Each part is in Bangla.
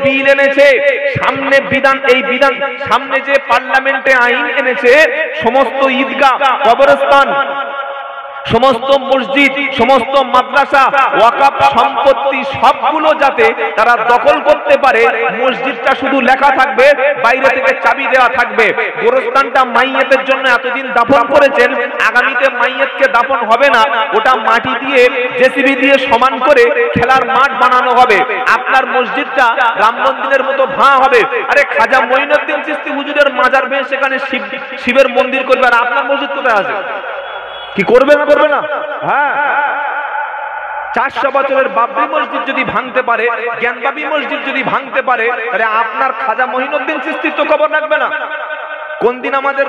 বিল এনেছে, সামনে বিধান, এই বিধান সামনে যে পার্লামেন্টে আইন এনেছে, সমস্ত ঈদগাহ, কবরস্থান, সমস্ত মসজিদ, সমস্ত মাদ্রাসা, ওয়াকফ সম্পত্তি সবগুলো যাতে তারা দখল করতে পারে। মসজিদটা শুধু লেখা থাকবে, বাইরে থেকে চাবি দেওয়া থাকবে। গোরস্থানটা মাইয়েতের জন্য এতদিন দাফন করেছেন, আগামীতে মাইয়েতকে দাফন হবে না, ওটা মাটি দিয়ে জেসিবি দিয়ে সমান করে খেলার মাঠ বানানো হবে। আপনার মসজিদটা রাম মন্দিরের মতো ভাঁ হবে। আরে খাজা মঈনুদ্দিন চিশতি হুজুরের মাজার ভেঙে সেখানে শিবের মন্দির করবে, আর আপনার মসজিদ কোথায় আছে? কি করবে না করবে না? হ্যাঁ, 400 বছরের বাবরি মসজিদ যদি ভাঙতে পারে, জ্ঞানবাবী মসজিদ যদি ভাঙতে পারে, তাহলে আপনার খাজা মঈনুদ্দিন চিশতির তো খবর রাখবে না। কোন দিন আমাদের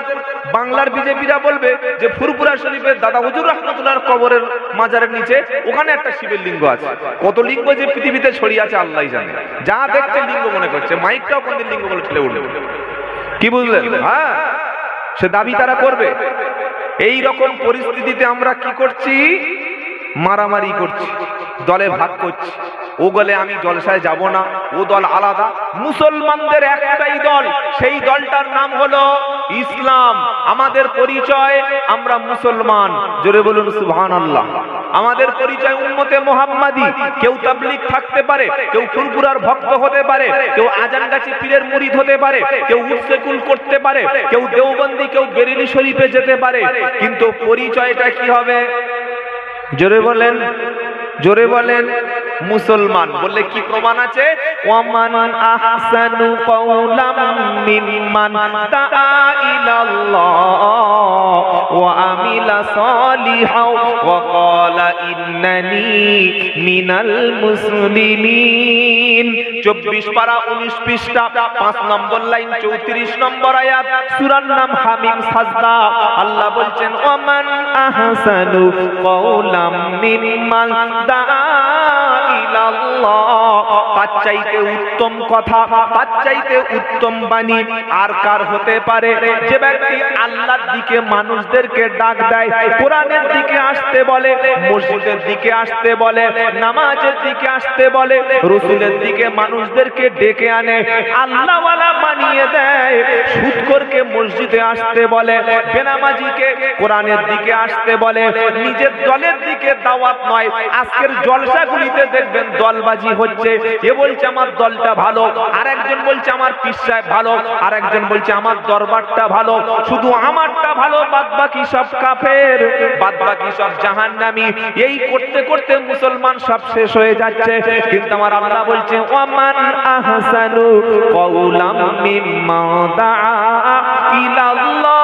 বাংলার বিজেপিরা বলবে যে ফুরফুরা শরীফের দাদা হুজুর রহমতুল্লাহর কবরের মাজারের নিচে ওখানে একটা শিবের লিঙ্গ আছে। কত লিঙ্গ যে পৃথিবীতে ছড়িয়ে আছে আল্লাহই জানে। যা দেখছে লিঙ্গ মনে করছে, মাইকটাও কোন দিন লিঙ্গ বলে ঠেলে উঠবে। কি বুঝলেন? হ্যাঁ, সে দাবি তারা করবে। এই রকম পরিস্থিতিতে আমরা কি করছি? মারামারি করছি, দলে ভাগ করছি। ও বলে আমি জলসায় যাব না, ও দল আলাদা। মুসলমানদের একটাই দল, সেই দলটার নাম হলো ইসলাম। আমাদের পরিচয় আমরা মুসলমান। জোরে বলুন সুবহানাল্লাহ। আমাদের পরিচয় উম্মতে মুহাম্মাদি। কেউ তাবলীগ থাকতে পারে, কেউ ফুরফুরার ভক্ত হতে পারে, কেউ আজানগাছি পীরের মুরিদ হতে পারে, কেউ উৎসেকুল করতে পারে, কেউ দেওবন্দি, কেউ বেরেলি শরীফে যেতে পারে, কিন্তু পরিচয়টা কি হবে? জোরে বলেন, জোরে বলেন। মুসলমান বললে কি প্রমাণ আছে? ওয়ামান আহসানু কাওলাম মিম্মান দাআ ইলাল্লাহ ওয়া আমিলা সালিহাও ওয়া ক্বালা ইন্নানি মিনাল মুসলিমিন। 24 পারা 19 পৃষ্ঠা 5 নম্বর লাইন 34 নম্বর আয়াত, সূরার নাম হামিম সাজদা। আল্লাহ বলছেন ওয়ামান আহসানু কাওলাম মিম্মান দাআ ইলাল্লাহ। তার চাইতে উত্তম কথা, তার চাইতে উত্তম বাণী আর কার হতে পারে? যে ব্যক্তি আল্লাহর দিকে মানুষদেরকে ডাক দেয়, কোরআনের দিকে আসতে বলে, মসজিদের দিকে আসতে বলে, নামাজের দিকে আসতে বলে, রাসূলের দিকে মানুষদেরকে ডেকে আনে, আল্লাহওয়ালা বানিয়ে দেয়, সুদখোরকে মসজিদে আসতে বলে, বেনামাজিকে কোরআনের দিকে আসতে বলে, নিজের দলের দিকে দাওয়াত নয়। আজকের জলসাগুলিতে দেখবেন দলবাজি হচ্ছে। এ বলছে আমার দলটা ভালো, আরেকজন বলছে আমার পীর সাহেব ভালো, আরেকজন বলছে আমার দরবারটা ভালো, শুধু আমারটা ভালো, বাদ বাকি সব কাফের, বাদ বাকি সব জাহান্নামী। এই করতে করতে মুসলমান সব শেষ হয়ে যাচ্ছে। কিন্তু আমার আল্লাহ বলছে ওয়ামান আহসানু কাওলাম মিম্মা দাআ ইলাল্লাহ।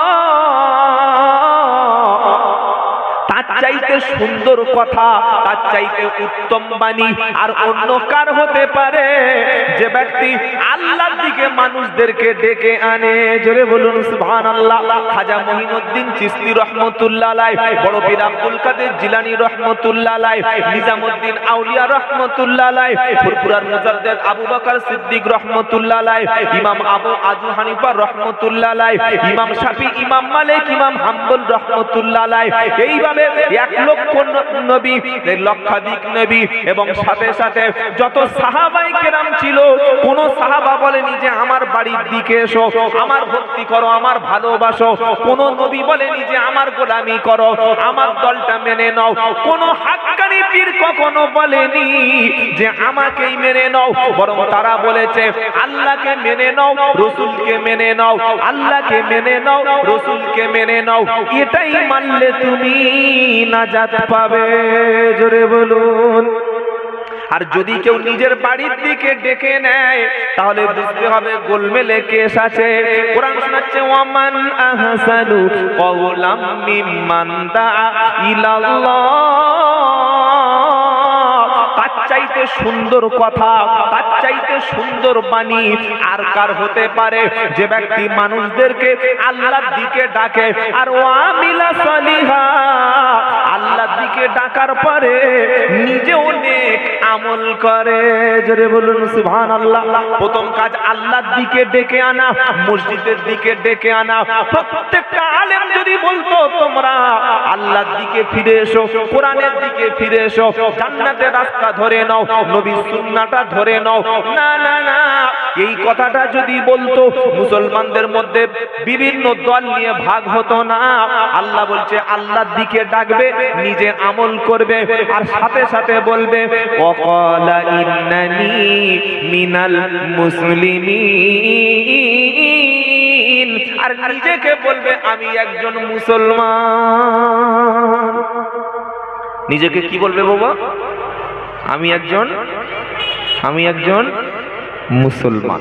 তার চাইতে সুন্দর কথা, তার চাইতে উত্তম বাণী আর অন্য কার হতে পারে? যে ব্যক্তি আল্লাহর দিকে মানুষদেরকে ডেকে আনে। জোরে বলুন সুবহানাল্লাহ। খাজা মঈনুদ্দিন চিশতি রহমাতুল্লাহ আলাইহি, বড় পীর আব্দুল কাদের জিলানী রহমাতুল্লাহ আলাইহি, নিজামউদ্দিন আউলিয়া রহমাতুল্লাহ আলাইহি, ফুরফুরার মুজাদ্দিদ আবু বকর সিদ্দিক রহমাতুল্লাহ আলাইহি, ইমাম আবু হানিফা রহমাতুল্লাহ আলাইহি, ইমাম শাফি, ইমাম মালিক, ইমাম হাম্বল রহমাতুল্লাহ আলাইহি। এইভাবে 1 লক্ষ নবী, লক্ষাধিক নবী এবং সাথে সাথে যত সাহাবায়ে কেরাম ছিল, কোন সাহাবা বলেনি যে আমার বাড়ির দিকে এসো, আমার ভক্তি করো, আমার ভালোবাসো। কোন নবী বলেনি যে আমার গোলামি করো, আমার দলটা মেনে নাও। কোন হাক্কানি পীর কখনো বলেনি যে আমাকেই মেনে নাও, বরং তারা বলেছে আল্লাহকে মেনে নাও, রাসূলকে মেনে নাও, আল্লাহকে মেনে নাও, রাসূলকে মেনে নাও। এটাই মানলে তুমি নাজাত পাবে। জোরে বলুন। আর যদি কেউ নিজের বাড়ির দিকে ডেকে নেয়, তাহলে বুঝতে হবে গোলমেলে কেস আছে। কোরআন শোনাচ্ছে ওয়ামান আহসানু কাওলাম মিম্মান দাআ ইলাল্লাহ। তার চাইতে সুন্দর কথা, তার চাইতে সুন্দর বাণী আর কার হতে পারে? যে ব্যক্তি মানুষদেরকে আল্লাহর দিকে ডাকে আর ওয়ামিলা সালিহা, আল্লাহর দিকে ডাকার পরে নিজেও নেক আমল করে। জোরে বলুন সুবহানাল্লাহ। প্রথম কাজ আল্লাহর দিকে ডেকে আনা, মসজিদের দিকে ডেকে আনা। প্রত্যেকটা আলেম যদি বলতো তোমরা আল্লাহর দিকে ফিরে এসো, কোরআনের দিকে ফিরে এসো, জান্নাতের রাস্তা ধরে নাও, নবীর সুন্নাহটা ধরে নাও, না না না, এই কথাটা যদি বলতো মুসলমানদের মধ্যে বিভিন্ন দল নিয়ে ভাগ হতো না। আল্লাহ বলছে আল্লাহর দিকে ডাকবে, নিজে আমল করবে, আর সাথে সাথে বলবে ওয়াকালা ইন্নানি মিনাল মুসলিমিন, আর নিজেকে বলবে আমি একজন মুসলমান। নিজেকে কি বলবে বাবা? আমি একজন মুসলমান।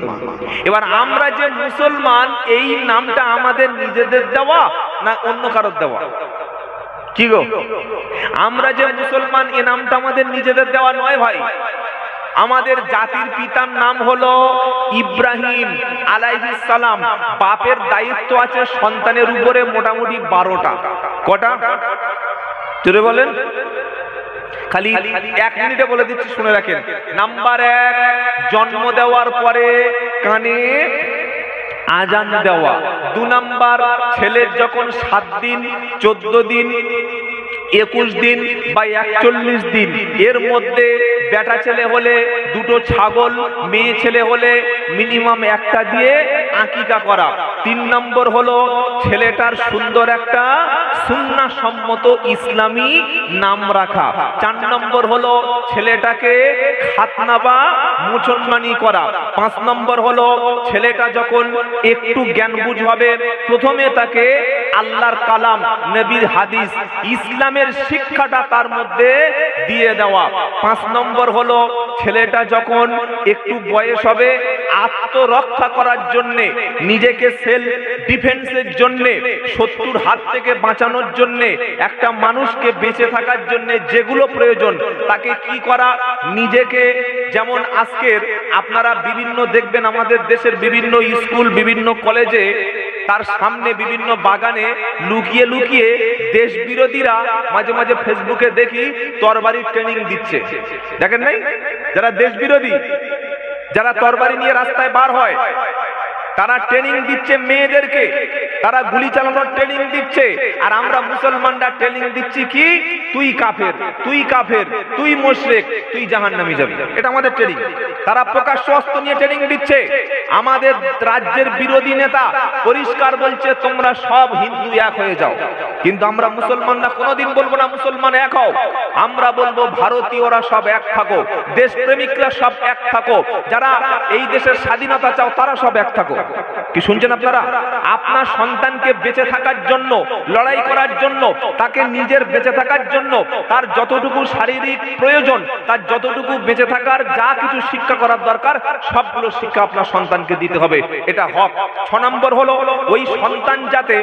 এবার আমরা যে মুসলমান, এই নামটা আমাদের নিজেদের দেওয়া না অন্য কারোর দেওয়া? কি গো, আমরা যে মুসলমান এই নামটা আমাদের নিজেদের দেওয়া নয় ভাই। আমাদের জাতির পিতার নাম হলো ইব্রাহিম আলাইহিস সালাম। বাপের দায়িত্ব আছে সন্তানের উপরে মোটামুটি 12টা। কটা জোরে বলেন? খালি 1 মিনিটে বলে দিচ্ছি, শুনে রাখেন। নাম্বার 1, জন্ম দেওয়ার পরে কানে আজান দেওয়া। 2 নাম্বার, ছেলের যখন 7 দিন, 14 দিন, 21 দিন বা 41 দিন এর মধ্যে বেটা ছেলে হলে 2টো ছাগল, মেয়ে ছেলে হলে মিনিমাম 1টা দিয়ে আকিকা করা। 3 নম্বর হলো ছেলেটার সুন্দর একটা সুন্নাহ সম্মত ইসলামী নাম রাখা। 4 নম্বর হলো ছেলেটাকে খাতনা বা মুসলমানি করা। 5 নম্বর হলো ছেলেটা যখন একটু জ্ঞান বুঝ হবে, প্রথমে তাকে আল্লাহর কালাম, নবীর হাদিস, ইসলামের শিক্ষাটা তার মধ্যে দিয়ে দেওয়া। 5 নম্বর হলো ছেলেটা যখন একটু বয়স হবে, আত্মরক্ষা করার জন্য, নিজেকে সেলফ ডিফেন্সের জন্য, শত্রুর হাত থেকে বাঁচানোর জন্য, একটা মানুষকে বেঁচে থাকার জন্য যেগুলো প্রয়োজন তাকে কি করা, নিজেকে যেমন আজকের আপনারা বিভিন্ন দেখবেন আমাদের দেশের বিভিন্ন স্কুল, বিভিন্ন কলেজে তার সামনে বিভিন্ন বাগানে লুকিয়ে লুকিয়ে দেশ বিরোধীরা মাঝে মাঝে ফেসবুকে দেখি তরবারির ট্রেনিং দিচ্ছে। দেখেন নাই? যারা দেশ বিরোধী, যারা তরবারি নিয়ে রাস্তায় বার হয়, তারা ট্রেনিং দিচ্ছে মেয়েদেরকে, তারা গুলি চালানোর ট্রেনিং দিচ্ছে। আর আমরা মুসলমানরা ট্রেনিং দিচ্ছি কি, তুই কাফের, তুই কাফের, তুই মুশরিক, তুই জাহান্নামে যাবি। এটা আমাদের ট্রেনিং। তারা প্রকাশ্য অস্ত্র নিয়ে ট্রেনিং দিচ্ছে। আমাদের রাজ্যের বিরোধী নেতা পরিষ্কার বলছে তোমরা সব হিন্দু এক হয়ে যাও, কিন্তু আমরা মুসলমানরা কোনোদিন বলবো না মুসলমান এক হও। আমরা বলবো ভারতীয়রা সব এক থাকো, দেশপ্রেমিকরা সব এক থাকো, যারা এই দেশের স্বাধীনতা চাও তারা সব এক থাকো। কি শুনছেন আপনারা? আপনার সন্তানকে বেঁচে থাকার জন্য, লড়াই করার জন্য, তাকে নিজের বেঁচে থাকার জন্য তার যতটুকু শারীরিক প্রয়োজন, তার যতটুকু বেঁচে থাকার যা কিছু শিক্ষা করার দরকার সবগুলো শিক্ষা আপনার সন্তানকে দিতে হবে, এটা হক। 6 নম্বর হলো ওই সন্তান যাতে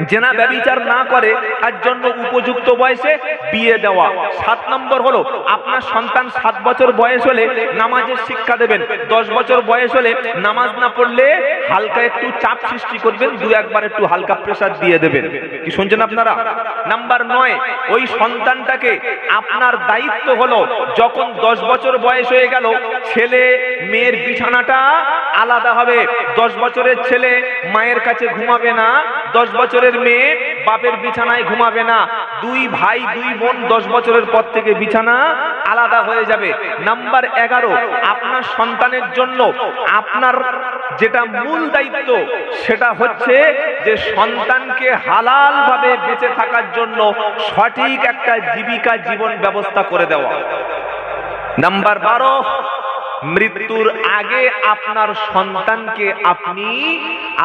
জেনা ব্যভিচার না করে তার জন্য উপযুক্ত বয়সে বিয়ে দেওয়া। 7 নম্বর হলো আপনার সন্তান 7 বছর বয়স হলে নামাজের শিক্ষা দেবেন। 10 বছর বয়স হলে নামাজ না পড়লে হালকা একটু চাপ সৃষ্টি করবেন, 2-1 একটু হালকা প্রেসার দিয়ে দেবেন। কি শুনছেন আপনারা? নাম্বার 9, ওই সন্তানটাকে আপনার দায়িত্ব হলো যখন 10 বছর বয়স হয়ে গেল, ছেলে মেয়ের বিছানাটা আলাদা হবে। 10 বছরের ছেলে মায়ের কাছে ঘুমাবে না, 10 বছরের মেয়ে বাপের বিছানায় ঘুমাবে না। 2 ভাই 2 বোন 10 বছরের পর থেকে বিছানা আলাদা হয়ে যাবে। নাম্বার 11, আপনার সন্তানের জন্য আপনার যেটা মূল দায়িত্ব সেটা হচ্ছে যে সন্তানকে হালাল ভাবে বেঁচে থাকার জন্য সঠিক একটা জীবিকা জীবন ব্যবস্থা করে দেওয়া। নাম্বার 12, মৃত্যুর আগে আপনার সন্তানকে আপনি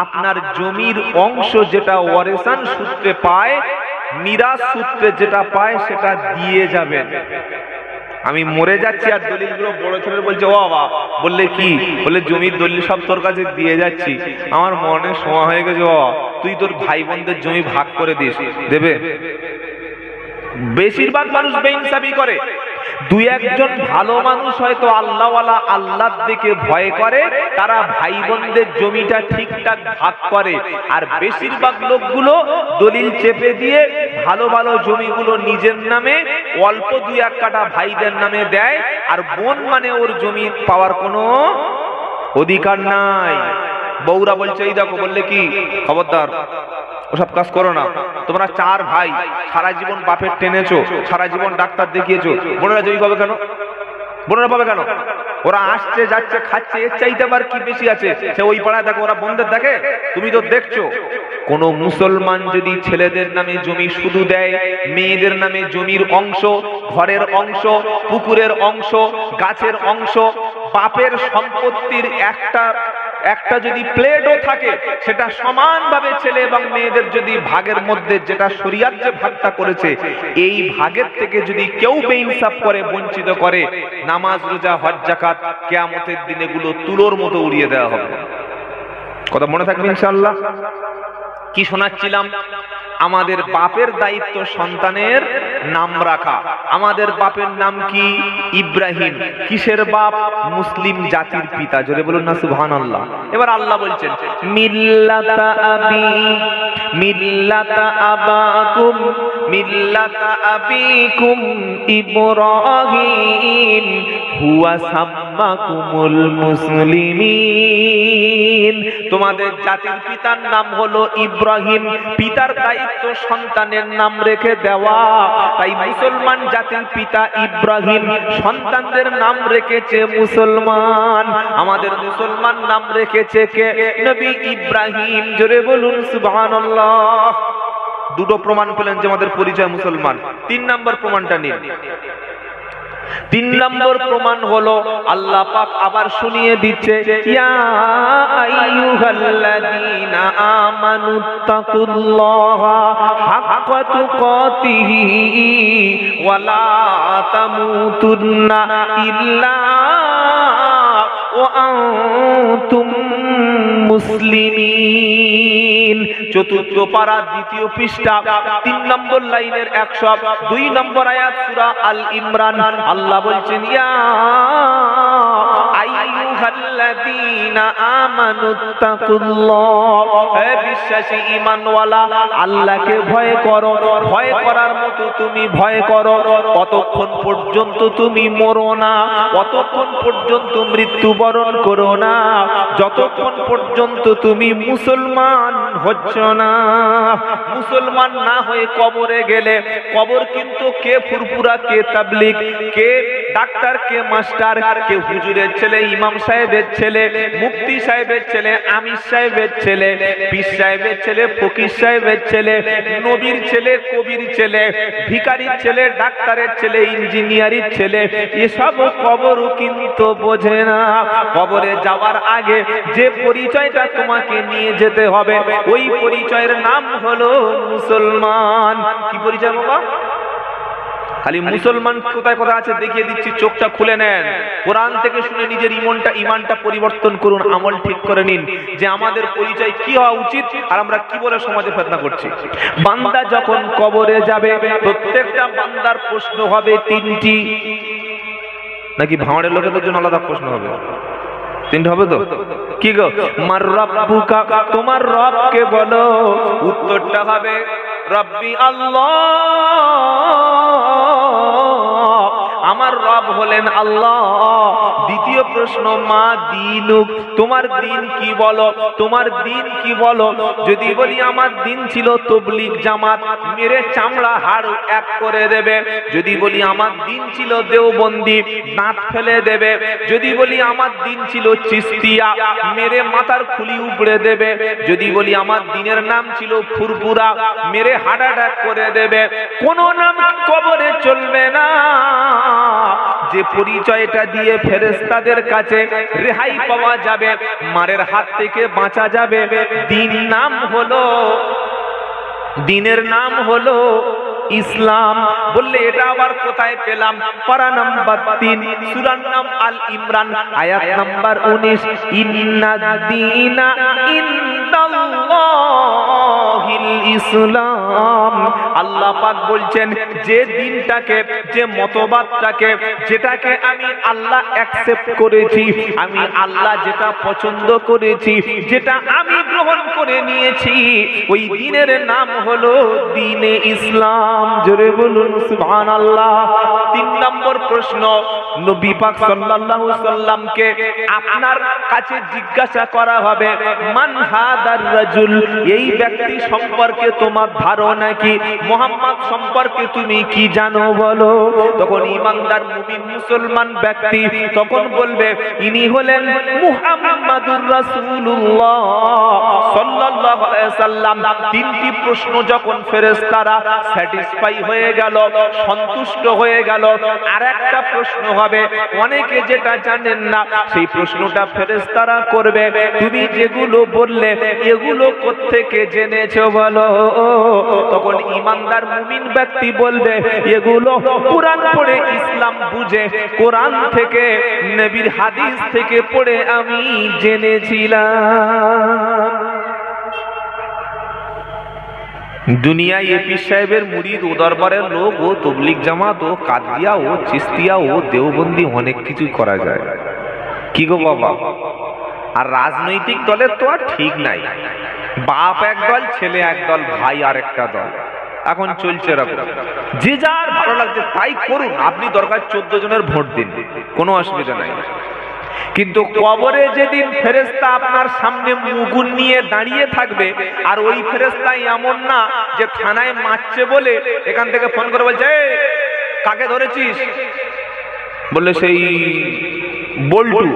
আপনার জমির অংশ যেটা ওয়ারেসান সূত্রে পায়, মিরাস সূত্রে যেটা পায় সেটা দিয়ে যাবেন। আমি মরে যাচ্ছি আর দলিলগুলো বড় ছেলে বলছে ও বাবা, বললে কি, বলে জমির দলিল সব তোর কাছে দিয়ে যাচ্ছি, আমার মনে সময় হয়ে গেছে, বাবা তুই তোর ভাই বোনদের জমি ভাগ করে দিস, দেবে? বেশিরভাগ মানুষ বেইনসাফি করে। 2-1 জন ভালো মানুষ হয়তো আল্লাহওয়ালা, আল্লাহর দিকে ভয় করে, তারা ভাই বোনদের জমিটা ঠিকঠাক ভাগ করে। আর বেশিরভাগ লোকগুলো দলিল চেপে দিয়ে ভালো ভালো জমিগুলো নিজের নামে অল্প 2-1 কাঠা ভাইদের নামে দেয়, আর বোন মানে ওর জমি পাওয়ার কোনো অধিকার নাই। বউরা বলছে এই দেখো, বললে কি খবরদার ওসব কাজ করো না, তোমরা 4 ভাই সারা জীবন বাপের টেনেছো, সারা জীবন ডাক্তার দেখিয়েছো, বোনেরা জমি পাবে কেন? বোনেরা পাবে কেন? ওরা আসছে যাচ্ছে খাচ্ছে, এর চাইতে আবার কি বেশি আছে? সে ওই পাড়ায় দেখো, ওরা বন্ধের দেখে, তুমি তো দেখছো। কোন মুসলমান যদি ছেলেদের নামে জমি শুধু দেয়, মেয়েদের নামে জমির অংশ, ঘরের অংশ, পুকুরের অংশ, গাছের অংশ, বাপের সম্পত্তির একটা যদি প্লেটও থাকে, সেটা সমানভাবে ছেলে এবং মেয়েদের যদি ভাগের মধ্যে, যেটা শরীয়ত যে ভাগটা করেছে, এই ভাগের থেকে যদি কেউ বেইনসাফ করে, বঞ্চিত করে, নামাজ রোজা হজ যাকাত কিয়ামতের দিনে গুলো তুলোর মতো উড়িয়ে দেওয়া হবে। কথা মনে থাকবে ইনশাআল্লাহ। কি শোনাচ্ছিলাম? আমাদের বাপের দায়িত্ব সন্তানের নাম রাখা। আমাদের বাপের নাম কি? ইব্রাহিম। কিসের বাপ? মুসলিম জাতির পিতা। জোরে বলুন না সুবহানাল্লাহ। এবার আল্লাহ বলছেন মিল্লাতা আবাকুম মিল্লাতা আবিকুম ইব্রাহিম হুয়া সাম্মাকুমুল মুসলিমিন। তোমাদের জাতির পিতার নাম হলো ইব্রাহিম। পিতার দায়িত্ব সন্তানের নাম রেখে দেওয়া। তাই মুসলমান জাতির পিতা ইব্রাহিম, সন্তানদের নাম রেখেছে মুসলমান। আমাদের মুসলমান নাম রেখেছে কে? নবী ইব্রাহিম। জোরে বলুন সুবহানাল্লাহ। দুটো প্রমাণ পেলেন যে আমাদের পরিচয় মুসলমান। 3 নম্বর প্রমাণটা নিন। 3 নম্বর প্রমাণ হলো আল্লাহ পাক আবার শুনিয়ে দিচ্ছে, ইয়া আইয়ুহাল্লাযীনা আমানুত্তাকুল্লাহা হাক্কা তুকাতিহি ওয়া লা তামুতুন্না ইল্লা ওয়া আনতুম মুসলিমিন। চতুর্থ পারা 2য় পৃষ্ঠা 3 নম্বর লাইনের 102 নম্বর আয়াত সূরা আল ইমরান। আল্লাহ বলছেন, ইয়া আইয়ুহাল্লাযীনা আমানুত্তাকুল্লাহ, হে বিশ্বাসী ঈমানওয়ালা, আল্লাহকে ভয় করো। ভয় করার মতো তুমি ভয় করো। কতক্ষণ পর্যন্ত তুমি মরো না, কতক্ষণ পর্যন্ত মৃত্যুবরণ করো না, যতক্ষণ পর্যন্ত তুমি মুসলমান হচ্ছ না। মুসলমান না হয়ে কবরে গেলে, কবর কিন্তু কে ফুরফুরা, কে তাবলীগ, কে ডাক্তার, কে মাস্টার, কে হুজুরের ছেলে, ইমাম সাহেবের ছেলে, মুফতি সাহেবের ছেলে, আমির সাহেবের ছেলে, পীর সাহেবের ছেলে, ফকির সাহেবের ছেলে, নবীর ছেলে, কবির ছেলে, ভিখারির ছেলে, ডাক্তারের ছেলে, ইঞ্জিনিয়ারের ছেলে, এসব কবরও কিন্তু বোঝে না। কবরে যাওয়ার আগে যে পরিচয়টা তোমাকে নিয়ে যেতে হবে, ওই পরিচয়ের নাম হলো মুসলমান। কি পরিচয় বাবা? খালি মুসলমান কোথায় কোথায় আছে দেখিয়ে দিচ্ছি, চোখটা খুলে নেন, কোরআন থেকে শুনে নিজের ইমানটা পরিবর্তন করুন, আমল ঠিক করে নিন যে আমাদের পরিচয় কি হওয়া উচিত আর আমরা কি বলে সমাজে ফেতনা করছি। বান্দা যখন কবরে যাবে, প্রত্যেকটা বান্দার প্রশ্ন হবে 3টি, নাকি ভাঁড়ের লোকেদের জন্য আলাদা প্রশ্ন হবে? 3টা হবে তো? কি গো? মার রাব্বুকা, তোমার রব কে বলো। উত্তরটা হবে রব্বি আল্লাহ, আমার রব হলেন আল্লাহ। দ্বিতীয় প্রশ্ন, মা দীনুক, তোমার দিন কি বলো, তোমার দিন কি বলো। যদি বলি আমার দিন ছিল তবলিগ জামাত, মেরে চামড়া হাড় এক করে দেবে। যদি বলি আমার দিন ছিল দেওবন্দি, দাঁত ফেলে দেবে। যদি বলি আমার দিন ছিল চিস্তিয়া, মেরে মাথার খুলি উপড়ে দেবে। যদি বলি আমার দিনের নাম ছিল ফুরফুরা, মেরে হার্ট অ্যাটাক করে দেবে। কোন নাম কবরে চলবে না যে পরিচয়টা দিয়ে ফেরেশতাদের কাছে রেহাই পাওয়া যাবে, মারের হাত থেকে বাঁচা যাবে। দিনের নাম হলো ইসলাম। বললে এটা আবার কোথায় পেলাম? পারা নাম্বার 3, সূরার নাম আল ইমরান, আয়াত নাম্বার 19। ইন্নাদ-দীনা ইনদাল্লাহিল ইসলাম। আল্লাহ পাক বলছেন, যে দিনটাকে, যে মতবাদটাকে, যেটাকে আমি আল্লাহ অ্যাকসেপ্ট করেছি, আমি আল্লাহ যেটা পছন্দ করেছি, যেটা আমি গ্রহণ করে নিয়েছি, ওই দিনের নাম হলো দ্বীনে ইসলাম। জোরে বলুন সুবহানাল্লাহ। 3 নম্বর প্রশ্ন, নবী পাক সাল্লাল্লাহু আলাইহি সাল্লামকে আপনার কাছে জিজ্ঞাসা করা হবে, মান হাদার রাজুল, এই ব্যক্তি সম্পর্কে তোমার ধারণা কি? মুহাম্মদ সম্পর্কে তুমি কি জানো বলো? তখন ঈমানদার মুমিন মুসলমান ব্যক্তি তখন বলবে, ইনি হলেন মুহাম্মাদুর রাসূলুল্লাহ সাল্লাল্লাহু আলাইহি সাল্লাম। তিনটি প্রশ্ন যখন ফেরেশতারা স্যাটিসফাই হয়ে গেল, সন্তুষ্ট হয়ে গেল, আর একটা প্রশ্ন হবে, অনেকে যেটা জানেন না সেই প্রশ্নটা ফেরেশতারা করবে, তুমি যেগুলো বললে এগুলো কোত্থেকে জেনেছো বলো? তখন ঈমানদার মুমিন ব্যক্তি বলবে, এগুলো কুরআন পড়ে ইসলাম বুঝে, কোরআন থেকে নবীর হাদিস থেকে পড়ে আমি জেনেছিলাম। দুনিয়ায় এপি সাহেবের মুরিদ, ও দরবারের লোক, ও তবলিগ জামাত, ও কাদিয়া, ও চিস্তিয়া, ও দেওবন্দি, অনেক কিছুই করা যায়। কি গো বাবা? আর রাজনৈতিক দলের তো আর ঠিক নাই, বাপ এক দল, ছেলে এক দল, ভাই আর একটা দল। এখন চলছে এরকম, যে যার ভালো লাগছে তাই করুন। আপনি দরকার 14 জনের ভোট দিন, কোনো অসুবিধা নাই। কিন্তু কবরে যেদিন ফেরেশতা আপনার সামনে মুগুর নিয়ে দাঁড়িয়ে থাকবে, আর ওই ফেরেশতা এমন না যে থানায় মারছে বলে এখান থেকে ফোন করে বলছে, কাকে ধরেছিস? বললে সেই বল্টু।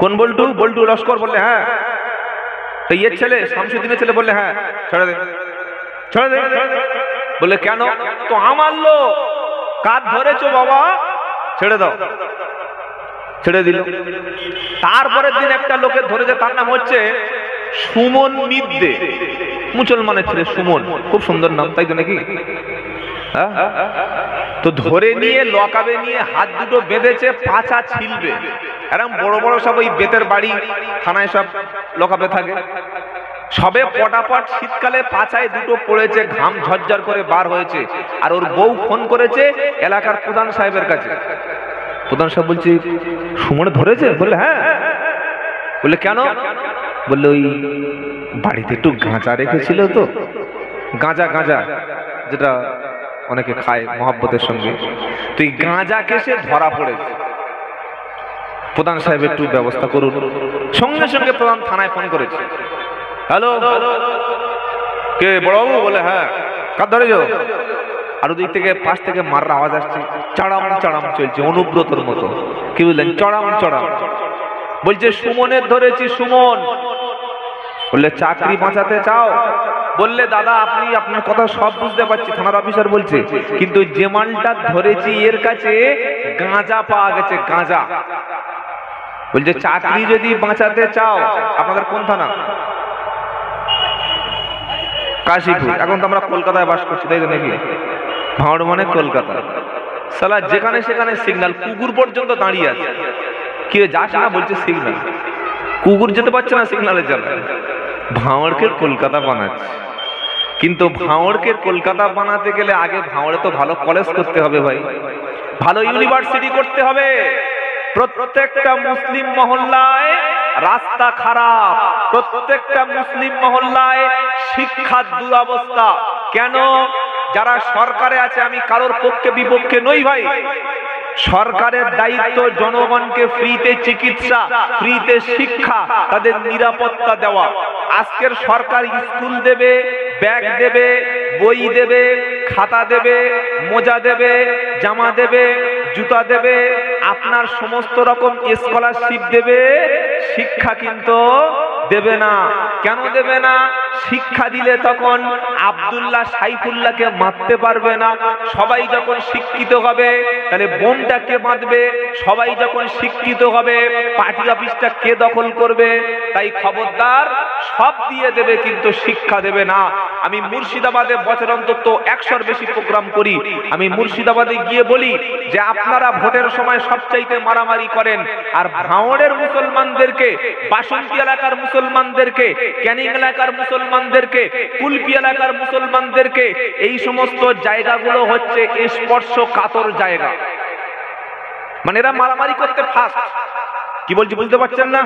কোন বল্টু? বল্টু লস্কর। বললে হ্যাঁ। তো ইয়ের ছেলে, শামসুদ্দিনের ছেলে। বললে হ্যাঁ। ছেড়ে দে, ছেড়ে দে। বললে কেন? তো আমার লোক। কাজ ধরেছো বাবা? ছেড়ে দাও। ছেড়ে দিল। তারপরের দিন একটা লোকের ধরেছে, তার নাম হচ্ছে সুমন মিদ্দে, মুসলমানের ছেলে সুমন, খুব সুন্দর নাম, তাই তো নাকি? তো ধরে নিয়ে লকাবে নিয়ে হাত দুটো বেঁধেছে, পাছা ছিলবে। এরকম বড় বড় সব ওই বেতের বাড়ি থানায় সব লকাবে থাকে। সবে পটাপট শীতকালে পাছায় দুটো পড়েছে, ঘাম ঝরঝর করে বার হয়েছে। আর ওর বউ ফোন করেছে এলাকার প্রধান সাহেবের কাছে। প্রধান সাহেব বলছে, সুমনে ধরেছে? বললে হ্যাঁ। বললে কেন? বললে ওই বাড়িতে একটু গাঁজা রেখেছিল তো, গাঁজা গাঁজা যেটা অনেকে খায় মহব্বতের সঙ্গে, তো এই গাঁজা কেসে ধরা পড়েছে। প্রধান সাহেব একটু ব্যবস্থা করুন। সঙ্গে সঙ্গে প্রধান থানায় ফোন করেছে। হ্যালো, কে বড়বাবু? বলে হ্যাঁ। কার ধরেছো? আর ওদিক থেকে পাশ থেকে মারার আওয়াজ আসছে, চড়াম চড়াম চলছে, অনুব্রতর মতো। কি বললেন? চড়াম চড়াম। বলছে সুমনের ধরেছি, সুমন। বললে চাকরি বাঁচাতে চাও? বললে দাদা আপনি, আপনার কথা সব বুঝতে পারছি, থানার অফিসার বলছে, কিন্তু যে মালটা ধরেছি এর কাছে গাঁজা পাওয়া গেছে, গাঁজা। বলছে চাকরি যদি বাঁচাতে চাও, আপনাদের কোন থানা? কাশীপুর। এখন তো আমরা কলকাতায় বাস করছি, তাই তো নাকি? ভাঁড় মানে কলকাতা। সালা যেখানে সেখানে সিগন্যাল, কুকুর পর্যন্ত দাঁড়িয়ে আছে। কি যাস না? বলছে সিগন্যাল। কুকুর যেতে পারছে না সিগন্যালের জ্বালায়। ভাঁড়কে কলকাতা বানাচ্ছে। কিন্তু ভাঁড়কে কলকাতা বানাতে গেলে আগে ভাঁড়ে তো ভালো কলেজ করতে হবে ভাই, ভালো ইউনিভার্সিটি করতে হবে। প্রত্যেকটা মুসলিম মহল্লায় রাস্তা খারাপ, প্রত্যেকটা মুসলিম মহল্লায় শিক্ষার দুরবস্থা। কেন? যারা সরকারে আছে, আমি কারোর পক্ষে বিপক্ষে নই ভাই, সরকারের দায়িত্ব জনগণকে ফ্রিতে চিকিৎসা, ফ্রিতে শিক্ষা, তাদের নিরাপত্তা দেওয়া। আজকের সরকার স্কুল দেবে, ব্যাগ দেবে, বই দেবে, খাতা দেবে, মোজা দেবে, জামা দেবে, জুতা দেবে, আপনার সমস্ত রকম স্কলারশিপ দেবে, শিক্ষা কিন্তু দেবে না। কেন দেবে না? শিক্ষা দিলে তখন আব্দুল্লাহ সাইফুল্লাহকে মারতে পারবে না। সবাই যখন শিক্ষিত হবে তাহলে বোমটা কে বাঁধবে? সবাই যখন শিক্ষিত হবে পার্টি অফিসটা কে দখল করবে? তাই খবরদার, সব দিয়ে দেবে কিন্তু শিক্ষা দেবে না। আমি মুর্শিদাবাদে বছর অন্তত 100-র বেশি প্রোগ্রাম করি। আমি মুর্শিদাবাদে গিয়ে বলি যে আপনারা ভোটের সময় সবচাইতে মারামারি করেন, আর ভাঁড়ের মুসলমানদেরকে, বাসন্তী এলাকার মুসলমানদেরকে, ক্যানিং এলাকার মুসলমানদেরকে, কুলপি এলাকার মুসলমানদেরকে, এই সমস্ত জায়গাগুলো হচ্ছে স্পর্শকাতর জায়গা। মানে এরা মারামারি করতে ফার্স্ট। কি বলছি বুঝতে পারছেন না?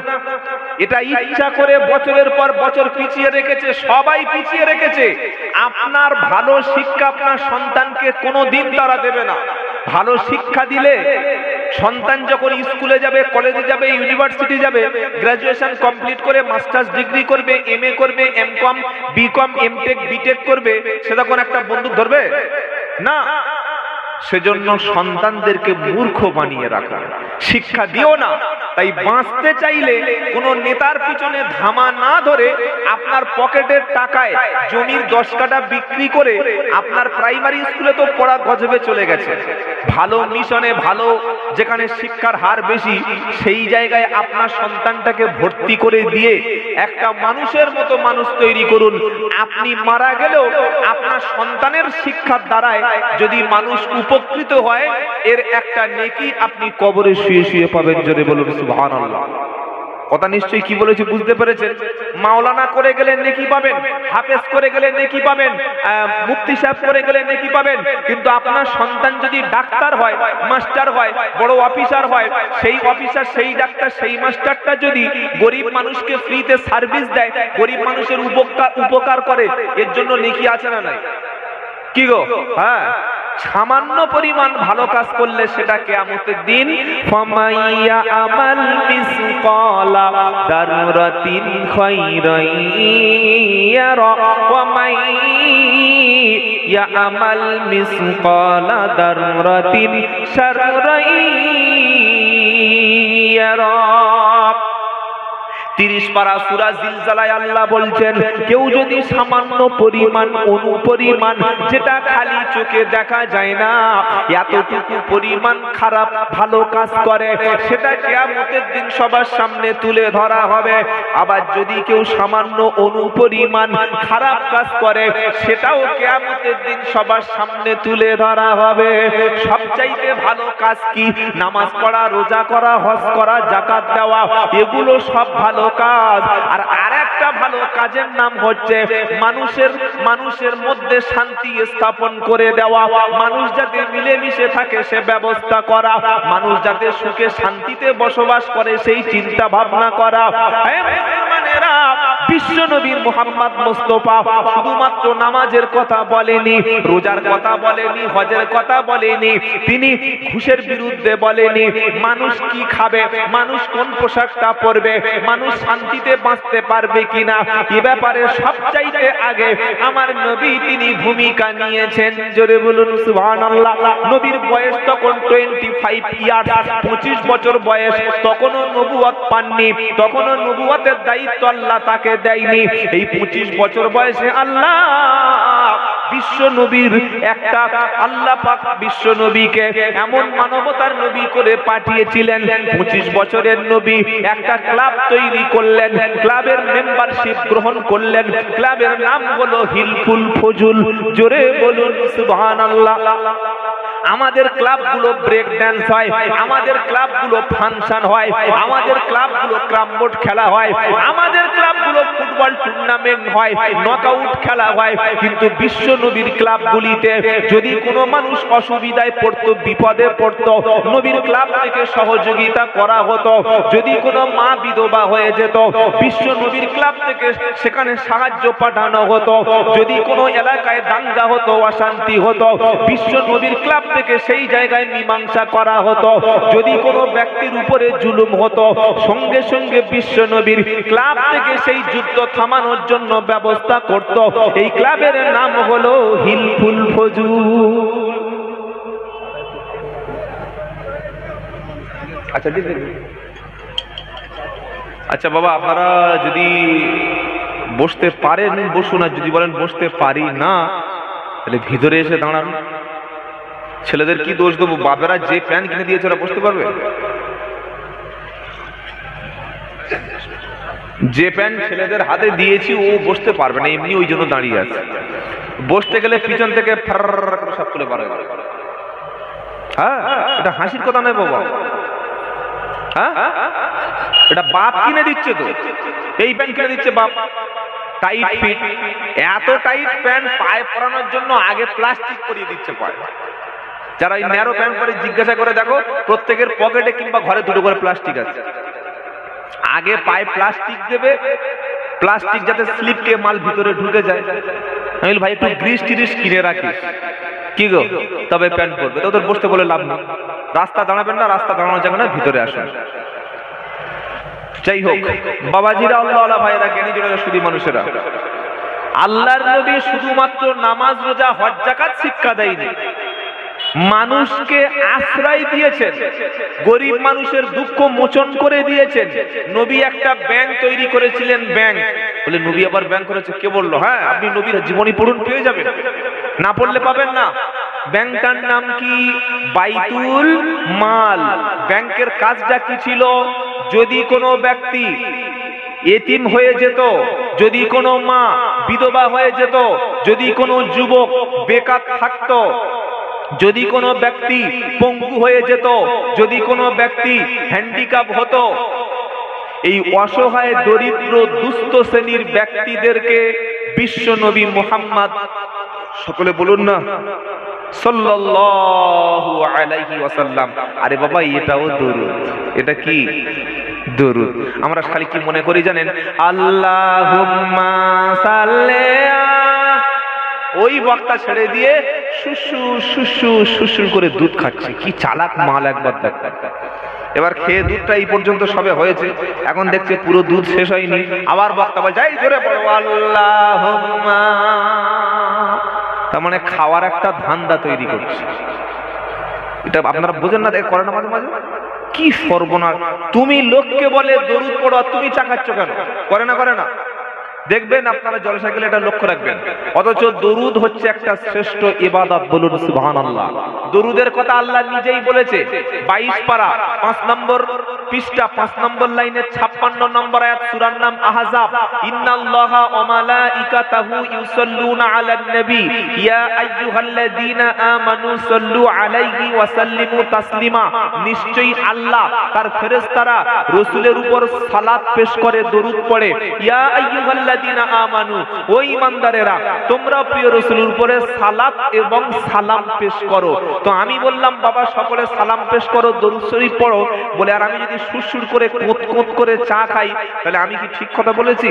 এটা ইচ্ছা করে বছরের পর বছর পিছিয়ে রেখেছে, সবাই পিছিয়ে রেখেছে। আপনার ভালো শিক্ষা আপনার সন্তানকে কোনোদিন তারা দেবে না। ভালো শিক্ষা দিলে সন্তান যখন স্কুলে যাবে, কলেজে যাবে, ইউনিভার্সিটি যাবে, গ্রাজুয়েশন কমপ্লিট করে মাস্টার্স ডিগ্রি করবে, এমএ করবে, এমকম, বিকম, এমটেক, বিটেক করবে, সে তখন একটা বন্দুক ধরবে না। সেজন্য সন্তানদেরকে মূর্খ বানিয়ে রাখা, শিক্ষা দিও না। তাই বাঁচতে চাইলে কোন নেতার পিছনে ধামা না ধরে আপনার পকেটের টাকায় জমির 10 কাঠা বিক্রি করে আপনার প্রাইমারি স্কুলে তো পড়া গজবে চলে গেছে, ভালো মিশনে, ভালো যেখানে শিক্ষার হার বেশি, সেই জায়গায় আপনার সন্তানটাকে ভর্তি করে দিয়ে একটা মানুষের মতো মানুষ তৈরি করুন। আপনি মারা গেলেও আপনার সন্তানের শিক্ষার দ্বারায় যদি মানুষ উপকৃত হয়, এর একটা নেকি আপনি কবরে শুয়ে শুয়ে পাবেন। জোরে বলুন সুবহানাল্লাহ। কথা নিশ্চয়ই কি বলেছি বুঝতে পেরেছেন? মাওলানা করে গেলে নেকি পাবেন, হাফেজ করে গেলে নেকি পাবেন, মুফতি সাহেব করে গেলে নেকি পাবেন, কিন্তু আপনার সন্তান যদি ডাক্তার হয়, মাস্টার হয়, বড় অফিসার হয়, সেই অফিসার, সেই ডাক্তার, সেই মাস্টারটা যদি গরিব মানুষকে ফ্রিতে সার্ভিস দেয়, গরিব মানুষের উপকার করে, এর জন্য নেকি আছে না নাই? কি গো? হ্যাঁ, সামান্য পরিমাণ ভালো কাজ করলে সেটা কিয়ামতের দিন ফামাইয়া আমাল মিসকালা দাররাতিন খায়রান ইয়ারা ওয়া মাইয়া আমাল মিসকালা দাররাতিন শাররান ইয়ারা। 30 পারা সূরা জিলজালায় আল্লাহ বলছেন, কেউ যদি সামান্য পরিমাণ, অনুপরিমাণ, যেটা খালি চোখে দেখা যায় না, এতটুকু পরিমাণ খারাপ ভালো কাজ করে, সেটা কিয়ামতের দিন সবার সামনে তুলে ধরা হবে। আবার যদি কেউ সামান্য অনুপরিমাণ খারাপ কাজ করে, সেটাও কিয়ামতের দিন সবার সামনে তুলে ধরা হবে। সবচাইতে ভালো কাজ কি? নামাজ পড়া, রোজা করা, হজ করা, যাকাত দেওয়া, এগুলো সব ভালো কাজ। আর আরেকটা ভালো কাজের নাম হচ্ছে মানুষের মধ্যে শান্তি স্থাপন করে দেওয়া, মানুষ যাতে মিলেমিশে থাকে সে ব্যবস্থা করা, মানুষ যাতে সুখে শান্তিতে বসবাস করে সেই চিন্তা ভাবনা করা। বিশ্ব নবী মুহাম্মদ মুস্তাফা শুধুমাত্র নামাজের কথা বলেনি, রোজার কথা বলেনি, হজের কথা বলেনি, তিনি ঘুষের বিরুদ্ধে বলেনি, মানুষ কি খাবে, মানুষ কোন পোশাকটা পরবে, মানুষ শান্তিতে বাঁচতে পারবে কিনা, এ ব্যাপারে সবচাইতে আগে আমার নবী তিনি ভূমিকা নিয়েছেন। জোরে বলুন সুবহানাল্লাহ। নবীর বয়স তখন 25 ইয়ার, 25 বছর বয়স, তখনও নবুয়ত পাননি, তখনও নবুয়তের দায়িত্ব আল্লাহ তাকে দেয়নি। এই 25 বছর বয়সে আল্লাহ বিশ্ব নবীর একটা, আল্লাহ পাক বিশ্ব নবীকে এমন মানবতার নবী করে পাঠিয়েছিলেন। 25 বছরের নবী একটা ক্লাব তৈরি করলেন, ক্লাবের মেম্বারশিপ গ্রহণ করলেন, ক্লাবের নাম হলো হিলফুল ফজুল। জোরে বলুন সুবহানাল্লাহ। আমাদের ক্লাবগুলো ব্রেক ড্যান্স হয়, আমাদের ক্লাবগুলো ফাংশন হয়, আমাদের ক্লাবগুলো ক্রামবোর্ড খেলা হয়, আমাদের ক্লাবগুলো ফুটবল টুর্নামেন্ট হয়, নকআউট খেলা হয়। কিন্তু বিশ্ব নবীর ক্লাবগুলিতে যদি কোনো মানুষ অসুবিধায় পড়তো, বিপদে পড়তো, নবীর ক্লাব থেকে সহযোগিতা করা হতো। যদি কোনো মা বিধবা হয়ে যেত, বিশ্ব নবীর ক্লাব থেকে সেখানে সাহায্য পাঠানো হতো। যদি কোনো এলাকায় দাঙ্গা হতো, অশান্তি হতো, বিশ্ব নবীর ক্লাব থেকে সেই জায়গায় মীমাংসা করা হতো। যদি কোনো ব্যক্তির উপরে জুলুম হতো, সঙ্গে সঙ্গে বিশ্ব নবীর ক্লাব থেকে সেই যুদ্ধ থামানোর জন্য ব্যবস্থা করত। এই ক্লাবের নাম হলো হিলফুল ফজুল। আচ্ছা বাবা, আপনারা যদি বসতে পারেন বসুন, আর যদি বলেন বসতে পারি না তাহলে ভিতরে এসে দাঁড়ান। ছেলেদের কি দোষ দেবো? বাপেরা যে প্যান্ট কিনে দিয়েছে ওরা বসতে পারবে? যে প্যান্ট ছেলেদের হাতে দিয়েছি ও বসতে পারবে না, এমনি ওই জন্য দাঁড়িয়ে আছে। বসতে গেলে পিছন থেকে সব তুলে পারে। হ্যাঁ, এটা হাসির কথা নয় বাবা। হ্যাঁ, এটা বাপ কিনে দিচ্ছে তো, এই প্যান্ট কিনে দিচ্ছে বাপ। টাইট ফিট, এত টাইট প্যান্ট পায়ে পরানোর জন্য আগে প্লাস্টিক পরিয়ে দিচ্ছে পায়ে। যারা এই ন্যারো প্যান্ট পরে জিজ্ঞাসা করে দেখো, প্রত্যেকের পকেটে কিংবা ঘরে দুটো করে প্লাস্টিক আছে। আগে পায়ে প্লাস্টিক দেবে, প্লাস্টিক যাতে স্লিপকে মাল ভিতরে ঢুকে যায়। আমি বলি ভাই একটু গ্রিস টিরিস কিনে রাখিস। কি গো, তবে প্যান্ট পরবে। তো ওদের বসতে বলে লাভ নেই, রাস্তা দাঁড়াবেন না, রাস্তা দাঁড়ানোর জায়গা না, ভিতরে আসুন। যাই হোক বাবাজিরা, আল্লাহওয়ালা ভাইয়েরা, জ্ঞানী জনেরা, শুধু মানুষেরা, আল্লাহর নবী শুধুমাত্র নামাজ, রোজা, হজ, যাকাত শিক্ষা দেয়নি, মানুষকে আশ্রয় দিয়েছেন, গরিব মানুষের দুঃখ মোচন করে দিয়েছেন। নবী একটা ব্যাংক তৈরি করেছিলেন। ব্যাংক বলে, নবী আবার ব্যাংক করেছে? কে বললো? হ্যাঁ, আপনি নবীর জীবনী পড়ুন, পেয়ে যাবেন, না পড়লে পাবেন না। ব্যাংকটার নাম কি? বাইতুল মাল। ব্যাংকের কাজটা কি ছিল? যদি কোনো ব্যক্তি এতিম হয়ে যেত, যদি কোনো মা বিধবা হয়ে যেত, যদি কোনো যুবক বেকার থাকতো, যদি কোনো ব্যক্তি পঙ্গু হয়ে যেত, যদি কোনো ব্যক্তি হ্যান্ডিক্যাপ হতো, এই অসহায় দরিদ্র দুস্থ শ্রেণীর ব্যক্তিদেরকে বিশ্ব নবী মুহাম্মদ, সকলে বলুন না, সাল্লাল্লাহু আলাইহি ওয়াসাল্লাম। আরে বাবা, এটাও দরুদ। এটা কি? দরুদ। আমরা খালি কি মনে করি জানেন? আল্লাহুম্মা সাল্লি ওই বক্তা ছেড়ে দিয়ে সুসুর সুসুর সুসুর করে দুধ খাচ্ছে। কি চালাক মাল একবার দেখ। এবার খেয়ে দুধটা এই পর্যন্ত সবে হয়েছে, এখন দেখছে পুরো দুধ শেষ হয়নি, আবার বক্তা বলে, যাই জোরে পড়ো আল্লাহুম্মা। তার মানে খাওয়ার একটা ধান্দা তৈরি করছে। এটা আপনারা বোঝেন না? করে না মাঝে মাঝে? কি সর্বনাশ! তুমি লোককে বলে দরুদ পড়ো, তুমি চাকাচ্ছ কেন? করে না? করে না? দেখবেন আপনারা জলসা গেলে এটা লক্ষ্য রাখবেন। অথচ দরুদ হচ্ছে একটা শ্রেষ্ঠ ইবাদত। বলুন সুবহানাল্লাহ। দরুদের কথা আল্লাহ নিজেই বলেছে। 22 পারা 5 নম্বর পৃষ্ঠা 5 নম্বর লাইনে 56 নম্বর আয়াত, সূরার নাম আহজাব। ইন্নাল্লাহা ওয়া মালাইকাতাহু ইউসাল্লুনা আলান নবী ইয়া আইয়ুহাল্লাযীনা আমানু সাল্লু আলাইহি ওয়া সাল্লিমু তাসলিমা। নিশ্চয়ই আল্লাহ তার ফেরেশতারা রাসূলের উপর সালাত পেশ করে, দরুদ পড়ে। ইয়া আইয়ুহাল্লাযীনা আমানু, ও ঈমানদারেরা, তোমরা প্রিয় রাসূলের উপরে সালাত এবং সালাম পেশ করো। তো আমি বললাম, বাবা সকলে সালাম পেশ করো, দরুদ শরীফ পড়ো। বলে, আর আমি যদি সুরসুর করে কোত কোত করে চা খাই, তাহলে আমি কি ঠিক কথা বলেছি?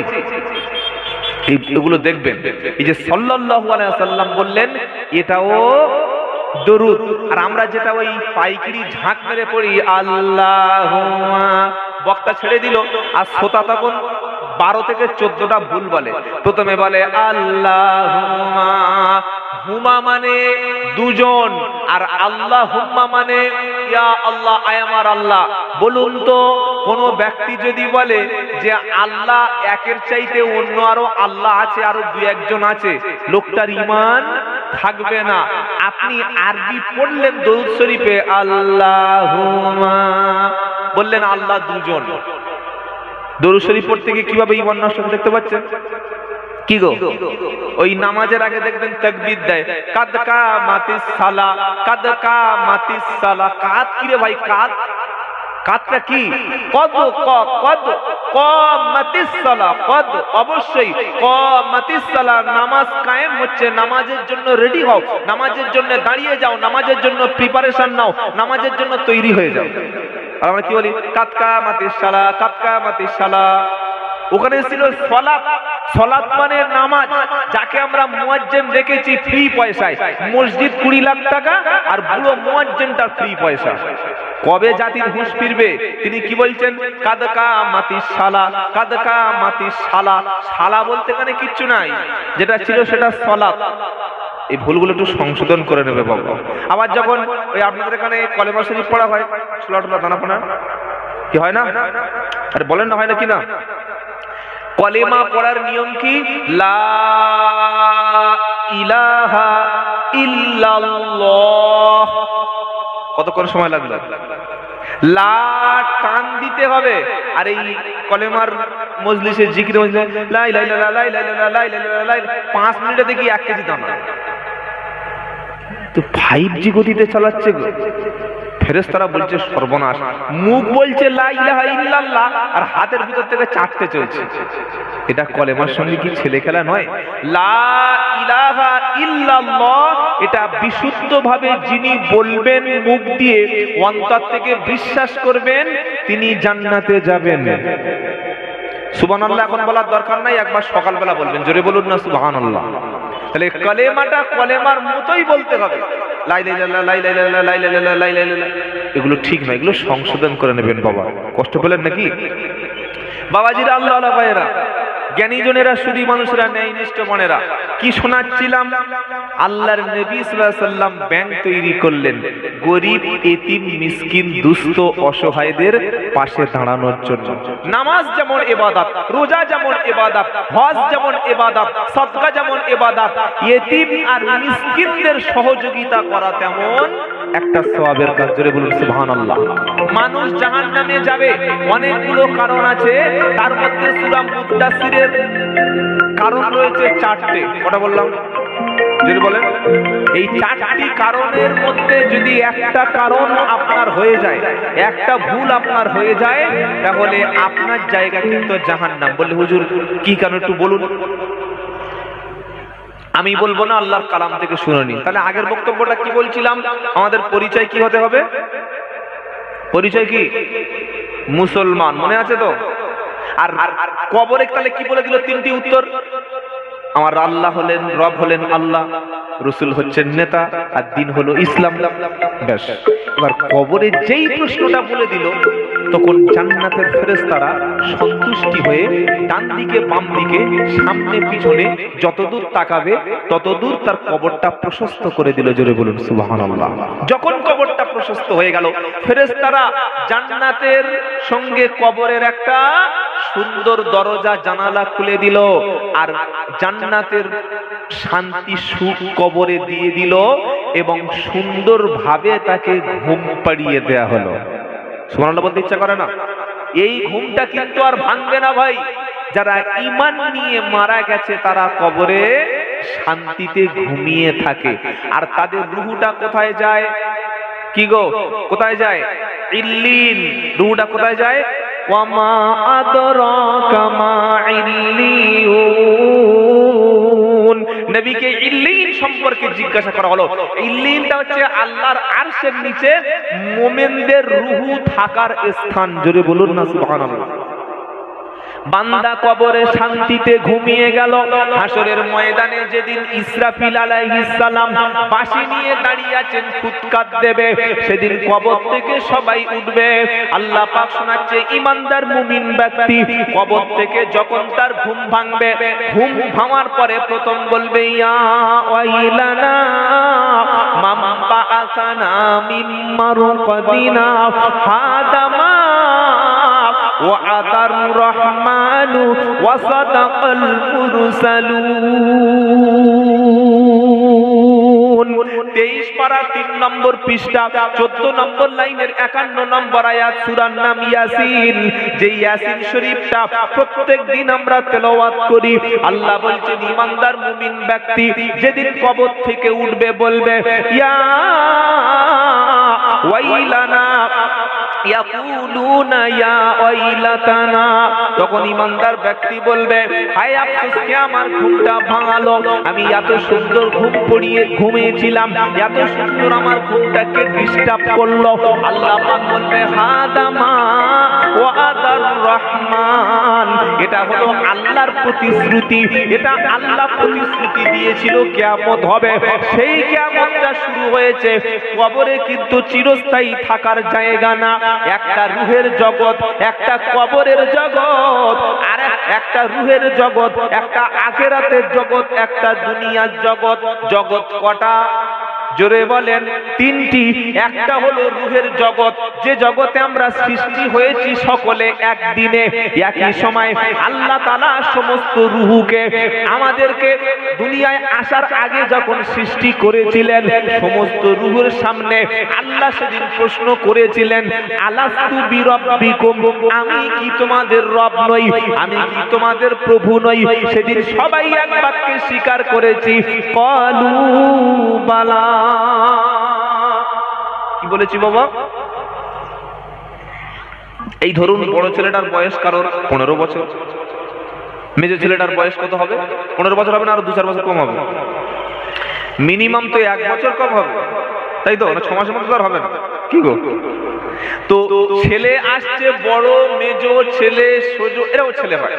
এগুলো দেখবেন। এই যে সাল্লাল্লাহু আলাইহি ওয়াসাল্লাম বললেন, এটাও দরুদ। আর আমরা যেটা ওই পাইকিরি ঝাঁক মেরে পড়ি, আল্লাহুম্মা, বক্তা ছেড়ে দিল, আর শ্রোতা তখন 12 থেকে 14টা ভুল বলে। প্রথমে বলে আল্লাহুম্মা, হুমা মানে দুজন, আর আল্লাহুম্মা মানে ইয়া আল্লাহ, আয় আমার আল্লাহ। বলুন তো, কোন ব্যক্তি যদি বলে যে আল্লাহ একের চাইতে অন্য আরো আল্লাহ আছে, আরো 2-1 আছে, লোকটার ঈমান থাকবে না। আপনি আরবি পড়লেন দরুদ শরীফে, আল্লাহুম্মা, বললেন আল্লাহ দুজন। দরুদ শরীফ পড়তে গিয়ে কিভাবে ঈমান নষ্ট হচ্ছে দেখতে পাচ্ছেন? কি গো, ওই নামাজের আগে দেখবেন তাকবীর দেয়, কাদ কামাতিস সালা, কাদ কামাতিস সালা। কাদ কি রে ভাই? কাদ, কাদটা কি? কদ কদ কামাতিস সালা, কদ অবশ্যই কামাতিস সালা, নামাজ কায়েম হচ্ছে, নামাজের জন্য রেডি হও, নামাজের জন্য দাঁড়িয়ে যাও, নামাজের জন্য প্রিপারেশন নাও, নামাজের জন্য তৈরি হয়ে যাও। আর আমরা কি বলি? কাদ কামাতিস সালা, কাদ কামাতিস সালা। ওখানে ছিল সালাত। সালাত মানে নামাজ, যাকে আমরা মুয়াজ্জিন দেখেছি ফ্রি পয়সায়। মসজিদ 20 লাখ টাকা, আর বুড়ো মুয়াজ্জিনটার ফ্রি পয়সা। কবে জাতির হুঁশ ফিরবে? তিনি কি বলছেন? কাদ কামাতিস সালা, কাদ কামাতিস সালা। সালা বলতে এখানে কিচ্ছু নাই, যেটা ছিল সেটা সালাত। এই ভুলগুলো একটু সংশোধন করে নেবে বাবা। আবার যখন ওই আপনাদের এখানে কলেমা শরীফ পড়া হয়, ছোলা টোলা দানা পানা কি হয় না? আরে বলেন না, হয় না কি না? কলেমা পড়ার নিয়ম কি? লা ইলাহা ইল্লাল্লাহ। কতক্ষণ সময় লাগলো? লা টান দিতে হবে। আর এই কলেমার মজলিসে, জিকির মজলিসে লা ইলাহা ইল্লাল্লাহ, লা ইলাহা ইল্লাল্লাহ, লা ইলাহা ইল্লাল্লাহ, 5 মিনিটে দেখি 1 কেজি দানা। তো 5G গতিতে চালাচ্ছে গো। ফেরেশতারা বলছে সর্বনাশ, মুখ বলছে লা ইলাহা ইল্লাল্লাহ, আর হাতের ভিতর থেকে চাটতে চলছে। এটা কলেমার সঙ্গে কি ছেলে খেলা নয়? লা ইলাহা ইল্লাল্লাহ, এটা বিশুদ্ধভাবে যিনি বলবেন মুখ দিয়ে, অন্তর থেকে বিশ্বাস করবেন, তিনি জান্নাতে যাবেন। সুবহানাল্লাহ এখন বলার দরকার নাই, একবার সকালবেলা বলবেন, জোরে বলুন না সুবহানাল্লাহ। তাহলে কলেমাটা কলেমার মতোই বলতে হবে। লা ইলাহা ইল্লাল্লাহ, লা ইলাহা ইল্লাল্লাহ, লা ইলাহা ইল্লাল্লাহ, লা ইলাহা ইল্লাল্লাহ, এগুলো ঠিক না, এগুলো সংশোধন করে নেবেন বাবা। কষ্ট পেলেন নাকি বাবাজিরা? আল্লাহ আল্লাহ ভাইয়েরা, জ্ঞানীজনেরা, শুধু মানুষেরা, ন্যায়নিষ্ঠ মনেরা, কি শোনাচ্ছিলাম? আল্লাহর নবী সাল্লাল্লাহু আলাইহি সাল্লাম ব্যাংক তৈরি করলেন গরিব, এতিম, মিসকিন, দুস্থ, অসহায়দের পাশে দাঁড়ানোর জন্য। নামাজ যেমন ইবাদত, রোজা যেমন ইবাদত, হজ যেমন ইবাদত, সাদকা যেমন ইবাদত, এতিম আর মিসকিনদের সহযোগিতা করা তেমন একটা সওয়াবের কাজ। জোরে বলুন সুবহানাল্লাহ। মানুষ জাহান্নামে যাবে অনেকগুলো কারণ আছে, তার মধ্যে সূরা মুদ্দাসসিরের কারণ রয়েছে 4টে। কটা বললাম? যদি বলেন, এই 4টি কারণের মধ্যে যদি একটা কারণ আপনার হয়ে যায়, একটা ভুল আপনার হয়ে যায়, তাহলে আপনার জায়গা কিন্তু জাহান্নাম। বললে হুজুর কি কারণ একটু বলুন। আমি বলবো না, আল্লাহর কালাম থেকে শুনে নিন। তাহলে আগের বক্তব্যটা কি বলছিলাম? আমাদের পরিচয় কি হতে হবে? পরিচয় কি? মুসলমান। মনে আছে তো? আর কবরে তাহলে কি বলে দিল? 3টি উত্তর। আমার আল্লাহ হলেন, রব হলেন আল্লাহ, রাসূল হচ্ছেন নেতা, আর দিন হলো ইসলাম। ব্যাস। এবার কবরে যেই প্রশ্নটা বলে দিল, তখন জান্নাতের ফেরেশতারা সন্তুষ্টি হয়ে ডান দিকে, বাম দিকে, সামনে, পিছনে যতদূর তাকাবে ততদূর তার কবরটা প্রশস্ত করে দিল। জোরে বলুন সুবহানাল্লাহ। যখন কবরটা প্রশস্ত হয়ে গেল, ফেরেশতারা জান্নাতের সঙ্গে কবরের একটা সুন্দর দরজা, জানালা খুলে দিল, আর জান্নাতের শান্তি সুখ কবরে দিয়ে দিল, এবং সুন্দরভাবে তাকে ঘুম পাড়িয়ে দেয়া হলো। সুবহানাল্লাহ বলতে ইচ্ছা করে না? এই ঘুমটা কিন্তু আর ভাঙবে না ভাই। যারা ঈমান নিয়ে মারা গেছে তারা কবরে শান্তিতে ঘুমিয়ে থাকে, আর তাদের রূহটা কোথায় যায়? কি গো, কোথায় যায়? ইল্লিন। রূহটা কোথায় যায়? ওয়ামা আদরাকা মা ইল্লিয়ুন। নবীকে ইল্লিন সম্পর্কে জিজ্ঞাসা করা হলো। ইল্লিনটা হচ্ছে আল্লাহর আরশের নিচে মুমিনদের রূহ থাকার স্থান। জোরে বলুন না সুবহানাল্লাহ। বান্দা কবরে শান্তিতে ঘুমিয়ে গেল। হাসরের ময়দানে যেদিন ইসরাফিল আলাইহিস সালাম বাঁশি নিয়ে দাঁড়িয়ে আছেন, ফুৎকার দেবে, সেদিন কবর থেকে সবাই উঠবে। আল্লাহ পাক শোনাচ্ছে, ঈমানদার মুমিন ব্যক্তি কবর থেকে যখন তার ঘুম ভাঙবে, ঘুম ভাঙার পরে প্রথম বলবে, ইয়া ওয়াইলানা মান বাআসানা মিন মারকাদিনা হাদামা ওয়াদার রহমানু ওয়াসাদাকাল মুরসালুন। 23 পারা 3 নম্বর পৃষ্ঠা 14 নম্বর লাইনের 51 নম্বর আয়াত, সূরার নাম ইয়াসিন। যে ইয়াসিন শরীফটা প্রত্যেক দিন আমরা তেলাওয়াত করি। আল্লাহ বলছেন, ঈমানদার মুমিন ব্যক্তি যেদিন কবর থেকে উঠবে বলবে, ইয়া ওয়াইলানা, ইয়াকুলুনা ইয়া ওয়াইলাতানা। তখন ঈমানদার ব্যক্তি বলবে, হায় আফসোস, কে আমার ঘুমটা ভাঙালো। আমি এত সুন্দর ঘুমিয়েছিলাম, এত সুন্দর আমার ঘুমটাকে ডিস্টার্ব করলো। আল্লাহ পাক বলবে, হাদামা ওয়াদার রহমান। এটা হলো আল্লাহর প্রতিশ্রুতি। এটা আল্লাহ প্রতিশ্রুতি দিয়েছিল কিয়ামত হবে। সেই কিয়ামতটা শুরু হয়েছে। কবরে কিন্তু চিরস্থায়ী থাকার জায়গা না। একটা রূহের জগৎ, একটা কবরের জগৎ, আর একটা রূহের জগৎ, একটা আখিরাতের জগৎ, একটা দুনিয়ার জগৎ। জগৎ কটা? জোরে বলেন। 3টি। একটা হলো রূহের জগৎ, যে জগতে আমরা সৃষ্টি হয়েছি সকলে একদিনে, একই সময়। আল্লাহ তাআলা সমস্ত রূহকে আমাদেরকে দুনিয়ায় আসার আগে যখন সৃষ্টি করেছিলেন, সমস্ত রূহের সামনে আল্লাহ সেদিন প্রশ্ন করেছিলেন, আলাস্তু বিরাব্বিকুম, আমি কি তোমাদের রব নই? আমি কি তোমাদের প্রভু নই? সেদিন সবাই এক বাক্যে স্বীকার করেছি, ক্বালু বালা। কি বলেছি বাবা? এই ধরুন, বড় ছেলেটার বয়স কারোর 15 বছর, মেজো ছেলেটার বয়স কত হবে? 15 বছর হবে না, আরো 2-4 বছর কম হবে। মিনিমাম তো 1 বছর কম হবে, তাই তো? না 6 মাসের মধ্যে আর হবে না? কি গো? তো ছেলে আসছে, বড়, মেজো, ছেলে, সোজো, এরাও ছেলে হয়।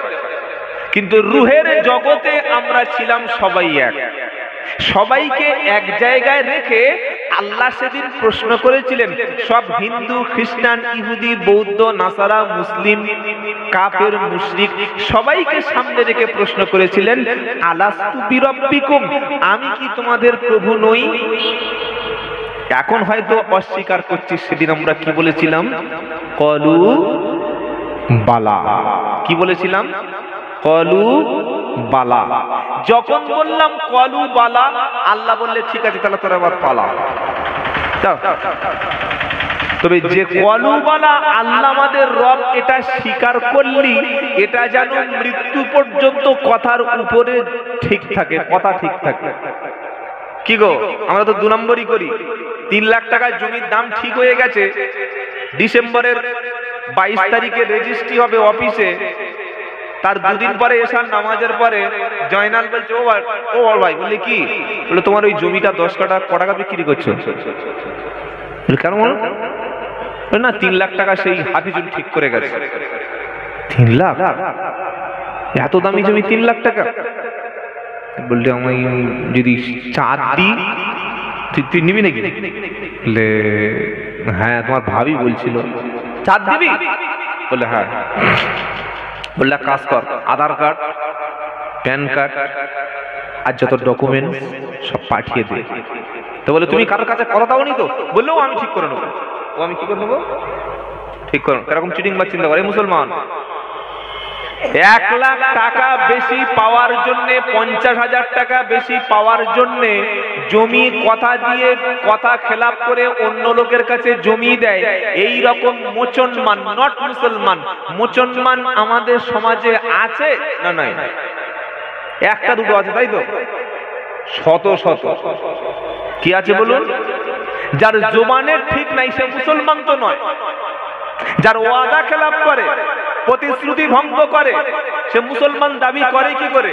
কিন্তু রূহের জগতে আমরা ছিলাম সবাই এক। সবাইকে এক জায়গায় রেখে আল্লাহ সেদিন প্রশ্ন করেছিলেন সব হিন্দু, খ্রিস্টান, ইহুদি, বৌদ্ধ, নাসারা, মুসলিম, কাফের, মুশরিক সবাইকে সামনে রেখে প্রশ্ন করেছিলেন, আলাস্তু বিরব্বিকুম, আমি কি তোমাদের প্রভু নই? এখন হয়তো অস্বীকার করছি, সেদিন আমরা কি বলেছিলাম? কলু বালা। কি বলেছিলাম? কলু বালা। যখন বললাম কলু বালা, আল্লাহ বললে ঠিক আছে তাহলে তোরা আবার পালা। তবে যে কলু বালা আল্লাহ আমাদের রব এটা স্বীকার করলি, এটা যেন মৃত্যু পর্যন্ত কথার উপরে ঠিক থাকে, কথা ঠিক থাকে। কি গো, আমরা তো 2 নম্বরই করি। 3 লাখ টাকার জমির দাম ঠিক হয়ে গেছে, ডিসেম্বরের 22 তারিখে রেজিস্ট্রি হবে অফিসে। তার 2 দিন পরে এশার নামাজের পরে জয়নাল বলছে, ও ভাই, বললি কি? বলে তোমার ওই জমিটা 10 টাকা বিক্রি করছো। কেন বলো না? 3 লাখ টাকা সেই হাফিজুল ঠিক করে গেছে। 3 লাখ? এত দামি জমি 3 লাখ টাকা? বললে আমি যদি চাঁদ দিই তুই নিবি নাকি? বলে হ্যাঁ, তোমার ভাবি বলছিল। চাঁদ দিবি? বলে হ্যাঁ। বললে কাজ কর, আধার কার্ড, প্যান কার্ড আর যত ডকুমেন্ট সব পাঠিয়ে দে। তো বলে তুমি কারোর কাছে কথা দাওনি তো? বললেও আমি ঠিক করে নেবো। ও আমি কি করে নেবো? ঠিক করো। এরকম চিটিং বা চিন্তা করে মুসলমান। 1 লাখ টাকা বেশি পাওয়ার জন্য, 50,000 টাকা বেশি পাওয়ার জন্য জমি কথা দিয়ে, কথা খেলাপ করে অন্য লোকের কাছে জমি দেয়। এই রকম মুসলমান, নট মুসলমান, মুসলমান আমাদের সমাজে আছে না? নাই। একটা দুটো আছে, তাই তো? শত শত। কি আছে বলুন? যার জবানের ঠিক নাই সে মুসলমান তো নয়। যার ওয়াদা খেলাপ করে, প্রতিশ্রুতি ভঙ্গ করে, সে মুসলমান দাবি করে কি করে?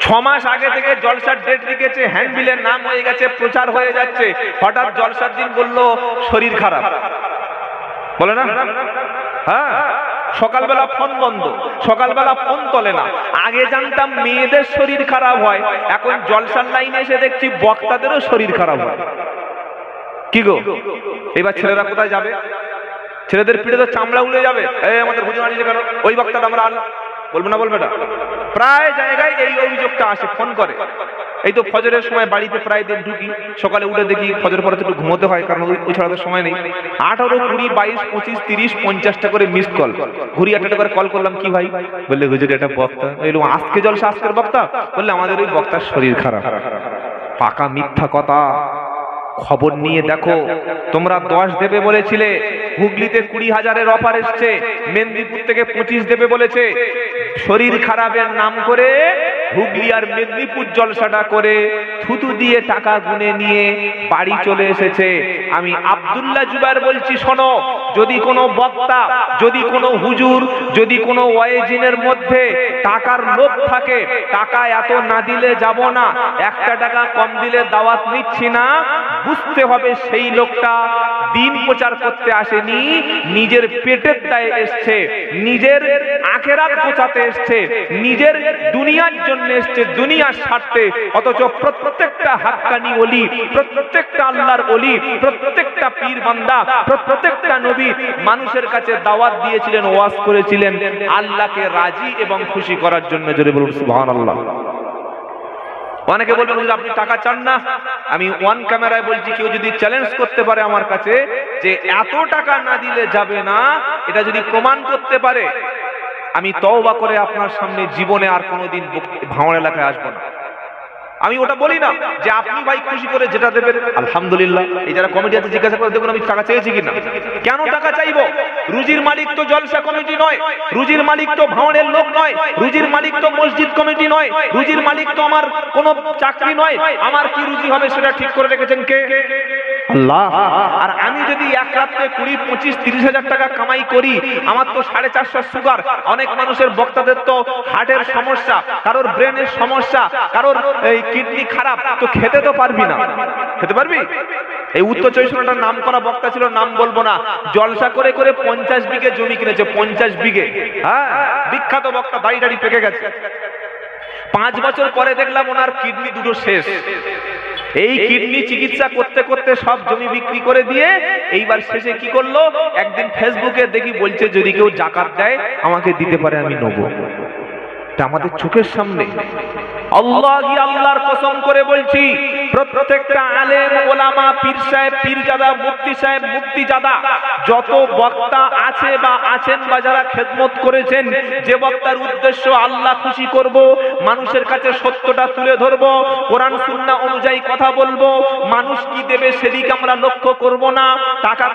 6 মাস আগে থেকে জলসার ডেট লিখেছে, হ্যান্ডবিলের নাম হয়ে গেছে, প্রচার হয়ে যাচ্ছে, হঠাৎ জলসার দিন বললো শরীর খারাপ। বলে না? হ্যাঁ, সকালবেলা ফোন বন্ধ, সকালবেলা ফোন তোলে না। আগে জানতাম মেয়েদের শরীর খারাপ হয়, এখন জলসার লাইনে এসে দেখছি বক্তাদেরও শরীর খারাপ হয়। কি গো, এবার ছেলেরা কোথায় যাবে? ছেলেদের পিঠে তো চামড়া উড়ে যাবে। আমাদের হুজুর আনিয়ে কেন? ওই বক্তাটা আমরা বলবো না, বলবে না। প্রায় জায়গায় এই অভিযোগটা আসে, ফোন করে। এই তো ফজরের সময় বাড়িতে প্রায় দিন ঢুকি, সকালে উঠে দেখি ফজর পরে একটু ঘুমোতে হয়, কারণ ওই ছাড়া তো সময় নেই। 18, 20, 22, 25, 30, 50টা করে মিসড কল। ঘুরি একটা করে কল করলাম, কি ভাই? বললে হুজুর এটা বক্তা। এলো আজকে জলসা, আজকের বক্তা? বললে আমাদের ওই বক্তার শরীর খারাপ। পাকা মিথ্যা কথা। খবর নিয়ে দেখো, তোমরা 10 দেবে বলেছিলে, হুগলিতে 20,000-এর অফার এসছে, মেদিনীপুর থেকে 25 দেবে বলেছে। শরীর খারাপের নাম করে হুগলি আর মেদিনীপুর জলসাটা করে থুতু দিয়ে টাকা গুনে নিয়ে বাড়ি চলে এসেছে। আমি আব্দুল্লাহ জুবায়ের বলছি, শোনো, যদি কোনো বক্তা, যদি কোনো হুজুর, যদি কোনো ওয়াইজিনের মধ্যে টাকার লোভ থাকে, টাকা এত না দিলে যাব না, 1 টাকা কম দিলে দাওয়াত নিচ্ছি না, বুঝতে হবে সেই লোকটা দিন প্রচার করতে আসেনি, নিজের পেটের দায়ে এসছে, নিজের আখেরাত গোছাতে এসছে, নিজের দুনিয়ার জন্য এসছে, দুনিয়ার স্বার্থে। অথচ প্রত্যেকটা হাক্কানি ওলি, প্রত্যেকটা আল্লাহর ওলি, প্রত্যেকটা পীর বান্দা, প্রত্যেকটা নবী মানুষের কাছে দাওয়াত দিয়েছিলেন, ওয়াজ করেছিলেন আল্লাহকে রাজি এবং খুশি করার জন্য। জোরে বলুন সুবহানাল্লাহ। অনেকে বলবেন হুজুর আপনি টাকা চান না। আমি ওয়ান ক্যামেরায় বলছি, কেউ যদি চ্যালেঞ্জ করতে পারে আমার কাছে যে এত টাকা না দিলে যাবে না, এটা যদি প্রমাণ করতে পারে, আমি তওবা করে আপনার সামনে জীবনে আর কোনোদিন ভাঙড় এলাকায় আসবো না। আমি ওটা বলি না যে আপনি ভাই খুশি করে যেটা দেবেন আলহামদুলিল্লাহ। এই যারা কমিটি আছে জিজ্ঞাসা করে দেখুন আমি টাকা চেয়েছি কিনা। কেন টাকা চাইবো? রুজির মালিক তো জলসা কমিটি নয়, রুজির মালিক তো ভাঙড়ের লোক নয়, রুজির মালিক তো মসজিদ কমিটি নয়, রুজির মালিক তো আমার কোনো চাকরি নয়। আমার কি রুজি হবে সেটা ঠিক করে রেখেছেন কে? আল্লাহ। আর আমি যদি এক রাতে 20, 25, 30,000 টাকা কামাই করি, আমার তো 450 সুগার, অনেক মানুষের বক্তাদের তো হার্টের সমস্যা, কারোর ব্রেনের সমস্যা, কারোর কিডনি খারাপ, তো খেতে তো পারবি না। খেতে পারবি? এই উত্তর 24টার নাম করা বক্তা ছিল, নাম বলবো না, জলসা করে করে 50 বিঘে জমি কিনেছে, 50 বিঘে। হ্যাঁ, বিখ্যাত বক্তা, দাড়ি দাড়ি পেকে গেছে। 5 বছর পরে দেখলাম ওনার কিডনি দুটো শেষ। এই কিডনি চিকিৎসা করতে করতে সব জমি বিক্রি করে দিয়ে এইবার শেষে কি করলো, একদিন ফেসবুকে দেখি বলছে যদি কেউ জাকাত দেয় আমাকে দিতে পারে আমি নেবো। এটা আমাদের চোখের সামনে। আল্লাহর কসম করে বলছি, প্রত্যেকটা আলেম ওলামা, পীর সাহেব, পীরজাদা, মুফতি সাহেব, মুফতিজাদা, যত বক্তা আছে বা আছেন বা যারা খেদমত করেছেন, যে বক্তার উদ্দেশ্য আল্লাহ খুশি করব, মানুষের কাছে সত্যটা তুলে ধরব, কোরআন সুন্নাহ অনুযায়ী কথা বলবো, মানুষ কি দেবে সেদিকে আমরা লক্ষ্য করব না, টাকা